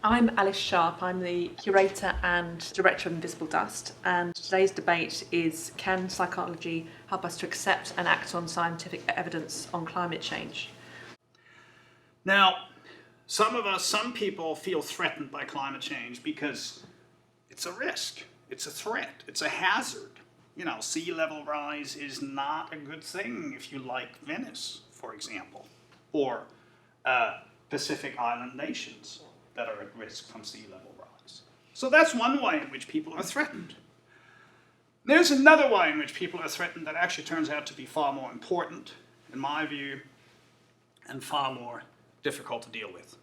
I'm Alice Sharp. I'm the Curator and Director of Invisible Dust, and today's debate is, can psychology help us to accept and act on scientific evidence on climate change? Now, some people feel threatened by climate change because it's a risk, it's a threat, it's a hazard. You know, sea level rise is not a good thing if you like Venice, for example, or Pacific Island nations that are at risk from sea level rise. So that's one way in which people are threatened. There's another way in which people are threatened that actually turns out to be far more important, in my view, and far more difficult to deal with.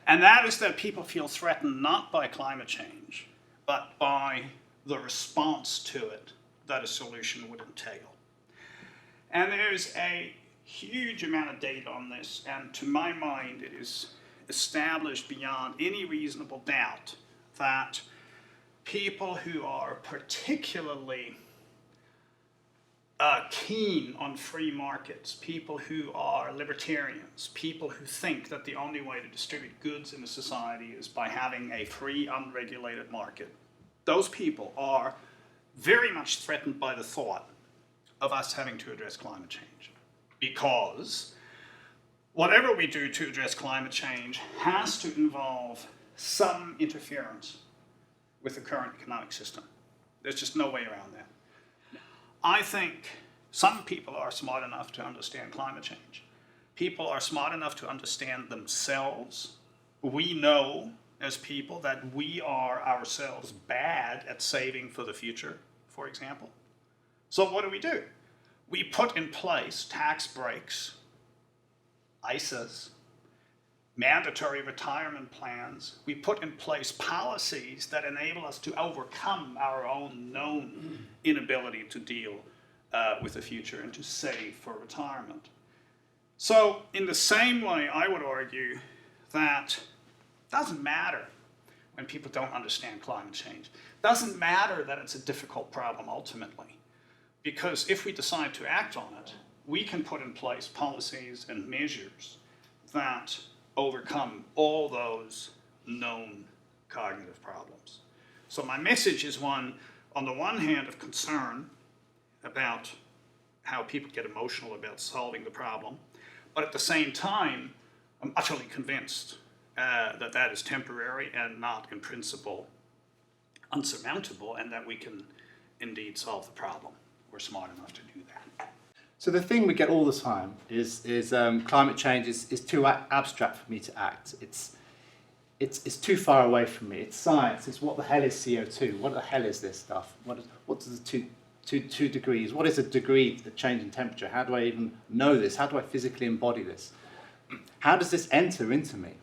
And that is that people feel threatened not by climate change, but by the response to it that a solution would entail. And there's a huge amount of data on this, and to my mind it is established beyond any reasonable doubt that people who are particularly keen on free markets, people who are libertarians, people who think that the only way to distribute goods in a society is by having a free, unregulated market, those people are very much threatened by the thought of us having to address climate change. Because whatever we do to address climate change has to involve some interference with the current economic system. There's just no way around that. I think some people are smart enough to understand climate change. People are smart enough to understand themselves. We know as people that we are ourselves bad at saving for the future, for example. So what do? We put in place tax breaks, ISAs, mandatory retirement plans. We put in place policies that enable us to overcome our own known inability to deal with the future and to save for retirement. So in the same way, I would argue that it doesn't matter when people don't understand climate change. It doesn't matter that it's a difficult problem ultimately, because if we decide to act on it, we can put in place policies and measures that overcome all those known cognitive problems. So my message is one, on the one hand, of concern about how people get emotional about solving the problem, but at the same time, I'm utterly convinced that that is temporary and not, in principle, unsurmountable, and that we can indeed solve the problem. We're smart enough to do that. So the thing we get all the time is climate change is too abstract for me to act. It's too far away from me. It's science. It's what the hell is CO2? What the hell is this stuff? What does the two degrees? What is a degree, the change in temperature? How do I even know this? How do I physically embody this? How does this enter into me?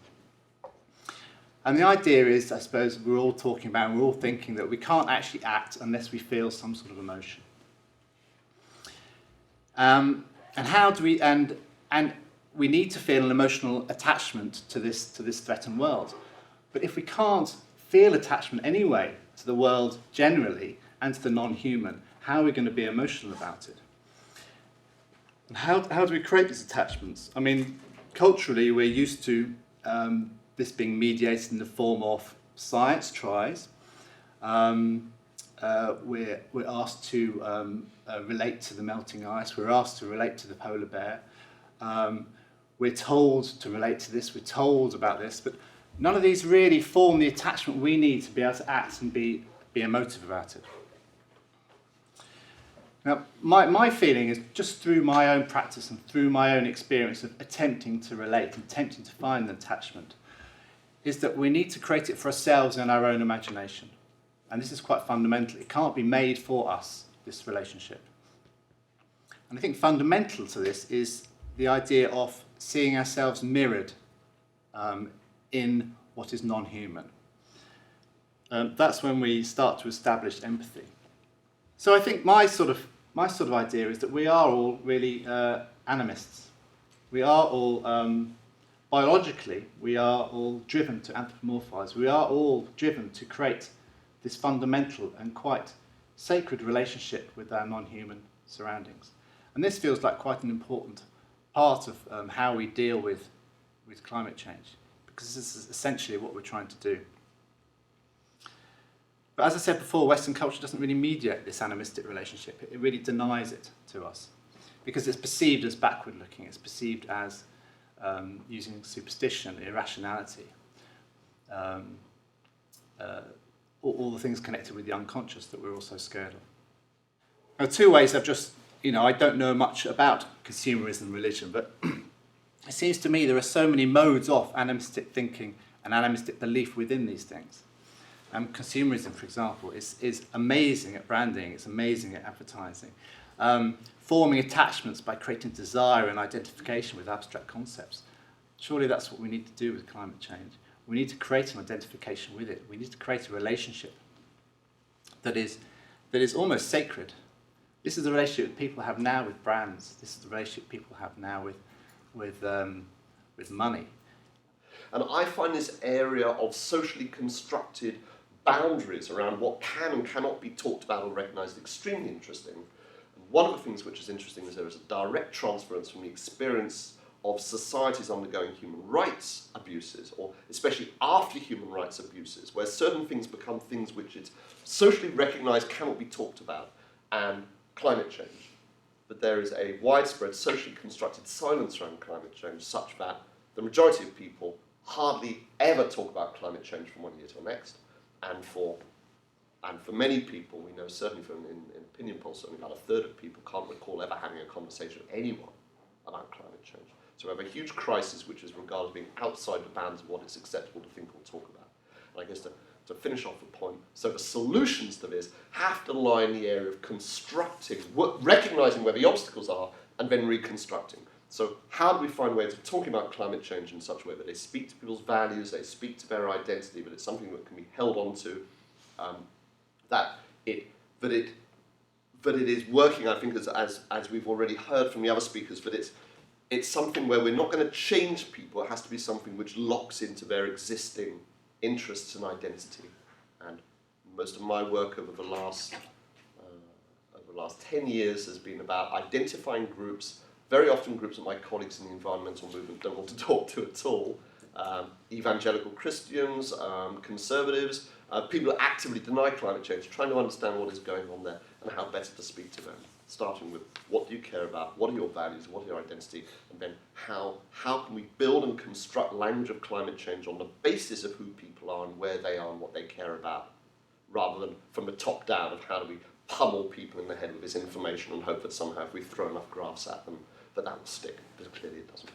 And the idea is, I suppose, we're all talking about, we're all thinking that we can't actually act unless we feel some sort of emotion. And how do we? And we need to feel an emotional attachment to this threatened world. But if we can't feel attachment anyway to the world generally and to the non-human, how are we going to be emotional about it? And how do we create these attachments? I mean, culturally, we're used to this being mediated in the form of science tries. We're asked to relate to the melting ice. We're asked to relate to the polar bear. We're told to relate to this. We're told about this, but none of these really form the attachment we need to be able to act and be emotive about it. Now, my feeling is, just through my own practice and through my own experience of attempting to relate and attempting to find an attachment, is that we need to create it for ourselves in our own imagination. And this is quite fundamental. It can't be made for us, this relationship. And I think fundamental to this is the idea of seeing ourselves mirrored in what is non-human. That's when we start to establish empathy. So I think my sort of idea is that we are all really animists. We are all, biologically, we are all driven to anthropomorphize. We are all driven to create this fundamental and quite sacred relationship with our non-human surroundings. And this feels like quite an important part of how we deal with climate change. because this is essentially what we're trying to do. But as I said before, Western culture doesn't really mediate this animistic relationship. It really denies it to us because it's perceived as backward-looking. It's perceived as using superstition, irrationality, all the things connected with the unconscious that we're all so scared of. Now, two ways I've just, I don't know much about consumerism and religion, but it seems to me there are so many modes of animistic thinking and animistic belief within these things. Consumerism, for example, is amazing at branding, it's amazing at advertising. Forming attachments by creating desire and identification with abstract concepts. Surely that's what we need to do with climate change. We need to create an identification with it. We need to create a relationship that is almost sacred. This is the relationship people have now with brands. This is the relationship people have now with money. And I find this area of socially constructed boundaries around what can and cannot be talked about or recognised extremely interesting. And one of the things which is interesting is there is a direct transference from the experience of societies undergoing human rights abuses, or especially after human rights abuses, where certain things become things which it's socially recognised cannot be talked about, and climate change. But there is a widespread socially constructed silence around climate change such that the majority of people hardly ever talk about climate change from one year to the next. And for many people, we know certainly from in opinion polls, certainly about a third of people can't recall ever having a conversation with anyone about climate change. So we have a huge crisis which is regarded as being outside the bounds of what is acceptable to think or talk about. And I guess to finish off the point, so the solutions to this have to lie in the area of constructing, recognising where the obstacles are, and then reconstructing. So how do we find ways of talking about climate change in such a way that they speak to people's values, they speak to their identity, but it's something that can be held on to, that it is working, I think, as we've already heard from the other speakers, that it's something where we're not going to change people. It has to be something which locks into their existing interests and identity. And most of my work over the last 10 years has been about identifying groups, very often groups that my colleagues in the environmental movement don't want to talk to at all. Evangelical Christians, conservatives, people who actively deny climate change, trying to understand what is going on there and how better to speak to them. Starting with what do you care about, what are your values, what are your identity, and then how can we build and construct language of climate change on the basis of who people are and where they are and what they care about, rather than from the top down of how do we pummel people in the head with this information and hope that somehow if we throw enough graphs at them that will stick, but clearly it doesn't.